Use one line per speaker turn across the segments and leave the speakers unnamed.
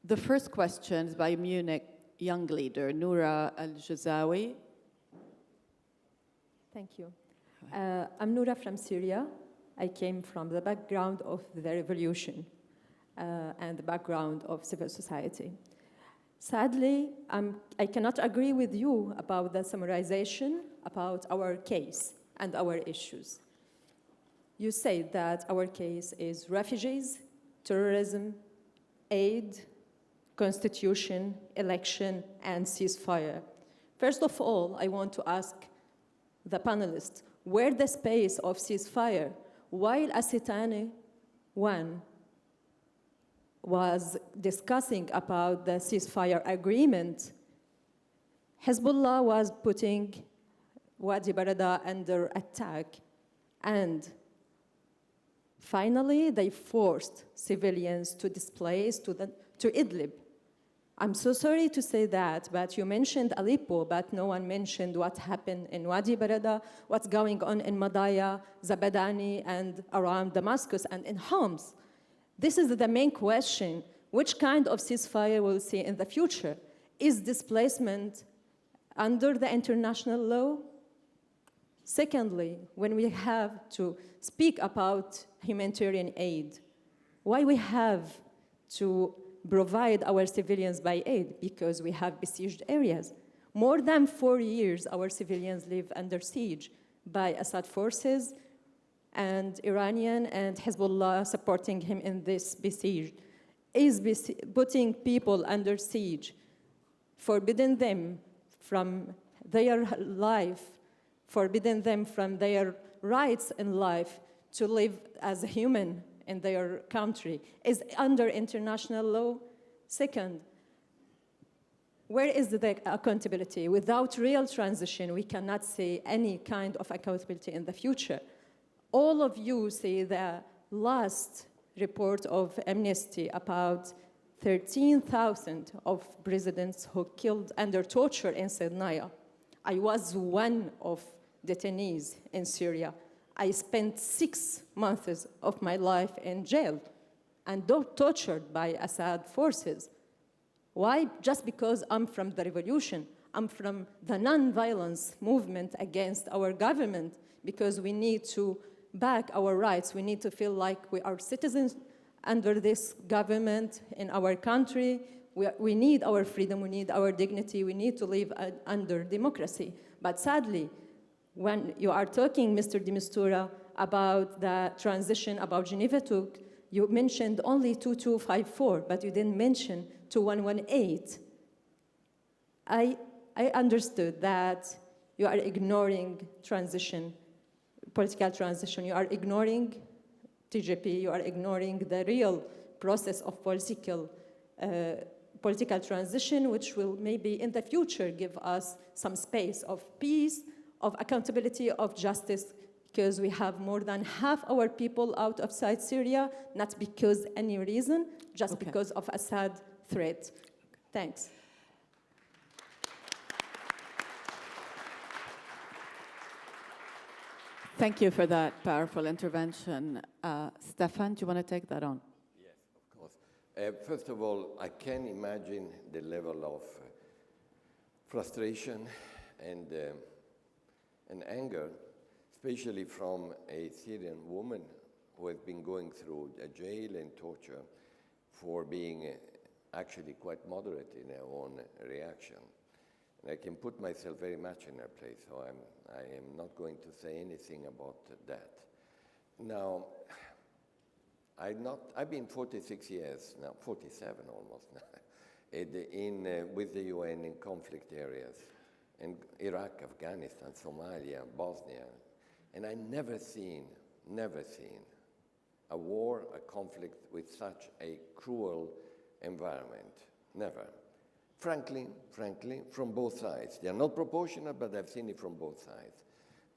The first question is by Munich Young leader, Noura Al-Jazawi.
Thank you. I'm Noura from Syria. I came from the background of the revolution and the background of civil society. Sadly, I cannot agree with you about the summarization about our case and our issues. You say that our case is refugees, terrorism, aid, constitution, election, and ceasefire. First of all, I want to ask the panelists, where the space of ceasefire, while Asitani 1 was discussing about the ceasefire agreement, Hezbollah was putting Wadi Barada under attack, and finally they forced civilians to displace to Idlib. I'm so sorry to say that, but you mentioned Aleppo, but no one mentioned what happened in Wadi Barada, what's going on in Madaya, Zabadani, and around Damascus, and in Homs. This is the main question. Which kind of ceasefire we'll see in the future? Is displacement under the international law? Secondly, when we have to speak about humanitarian aid, why we have to provide our civilians by aid? Because we have besieged areas. More than 4 years, our civilians live under siege by Assad forces and Iranian and Hezbollah supporting him in this besiege. Is putting people under siege, forbidding them from their life, forbidding them from their rights in life to live as a human in their country, is under international law? Second, where is the accountability? Without real transition, we cannot see any kind of accountability in the future. All of you see the last report of Amnesty about 13,000 of presidents who killed under torture in Sednaya. I was one of detainees in Syria. I spent 6 months of my life in jail and tortured by Assad forces. Why? Just because I'm from the revolution. I'm from the non-violence movement against our government, because we need to back our rights. We need to feel like we are citizens under this government in our country. We need our freedom, we need our dignity, we need to live under democracy. But sadly, when you are talking, Mr. de Mistura, about the transition, about Geneva II, you mentioned only 2254, but you didn't mention 2118. I understood that you are ignoring transition, political transition. You are ignoring TGP, you are ignoring the real process of political transition, which will maybe in the future give us some space of peace, of accountability, of justice, because we have more than half our people outside Syria, not because any reason, just because of Assad threat. Thanks.
Thank you for that powerful intervention. Stefan, do you want to take that on?
Yes, of course. First of all, I can imagine the level of frustration and anger, especially from a Syrian woman who has been going through a jail and torture for being actually quite moderate in her own reaction. And I can put myself very much in her place, so I am not going to say anything about that. Now, I've been 46 years now, 47 almost now, with the UN in conflict areas, in Iraq, Afghanistan, Somalia, Bosnia, and I never seen a war, a conflict with such a cruel environment, never. Frankly, from both sides. They are not proportional, but I've seen it from both sides.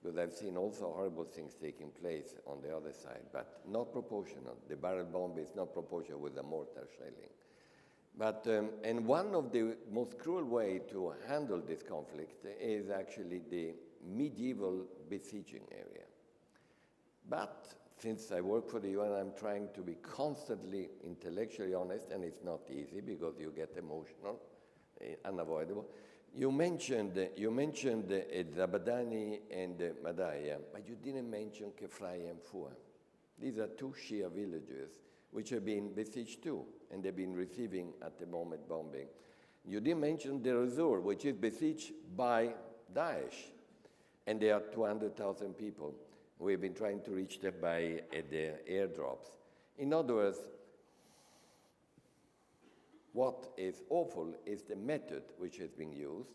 Because I've seen also horrible things taking place on the other side, but not proportional. The barrel bomb is not proportional with the mortar shelling. But, and one of the most cruel way to handle this conflict is actually the medieval besieging area. But since I work for the UN, I'm trying to be constantly intellectually honest, and it's not easy because you get emotional, unavoidable. You mentioned Zabadani and Madaya, but you didn't mention Kefrai and Fua. These are two Shia villages which have been besieged too, and they've been receiving at the moment bombing. You didn't mention Deir ez-Zor, which is besieged by Daesh, and there are 200,000 people. We've been trying to reach them by the airdrops. In other words, what is awful is the method which is being used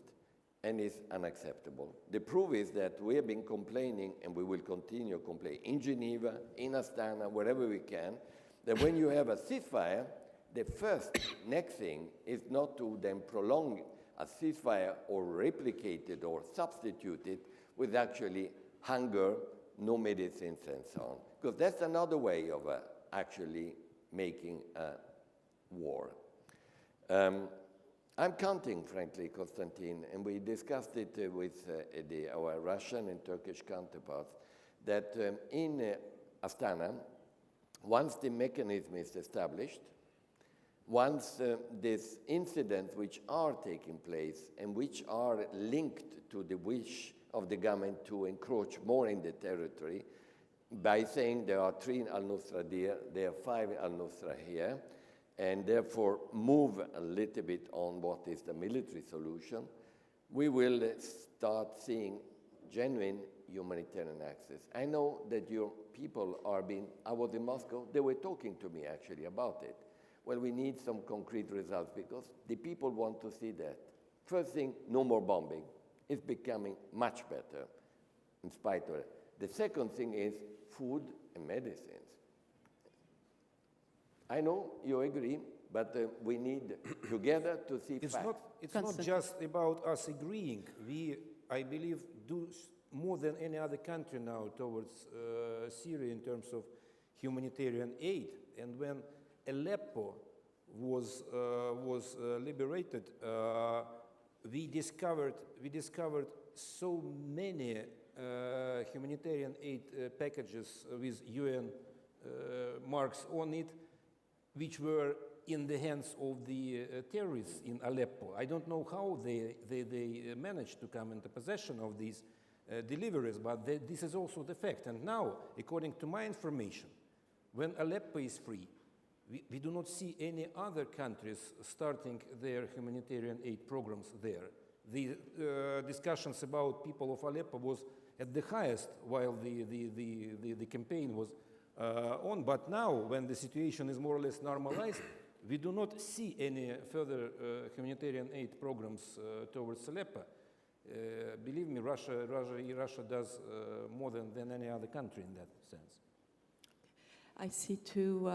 and is unacceptable. The proof is that we have been complaining, and we will continue complaining, in Geneva, in Astana, wherever we can, that when you have a ceasefire, the next thing is not to then prolong a ceasefire or replicate it or substitute it with actually hunger, no medicines, and so on. Because that's another way of actually making a war. I'm counting, frankly, Konstantin, and we discussed it with our Russian and Turkish counterparts, that in Astana, once the mechanism is established, once these incidents which are taking place and which are linked to the wish of the government to encroach more in the territory by saying there are 3 al-Nusra there are 5 al-Nusra here, and therefore move a little bit on what is the military solution, we will start seeing genuine humanitarian access. I know that your people are I was in Moscow, they were talking to me actually about it. Well, we need some concrete results because the people want to see that. First thing, no more bombing. It's becoming much better in spite of it. The second thing is food and medicines. I know you agree, but we need together to see facts.
It's not just about us agreeing. We, I believe, do more than any other country now towards Syria in terms of humanitarian aid. And when Aleppo was liberated, we discovered so many humanitarian aid packages with UN marks on it, which were in the hands of the terrorists in Aleppo. I don't know how they managed to come into possession of these deliveries, but this is also the fact. And now, according to my information, when Aleppo is free, we do not see any other countries starting their humanitarian aid programs there. The discussions about people of Aleppo was at the highest while the campaign was on, but now when the situation is more or less normalized, we do not see any further humanitarian aid programs towards Aleppo. Believe me, Russia does more than any other country in that sense.
I see two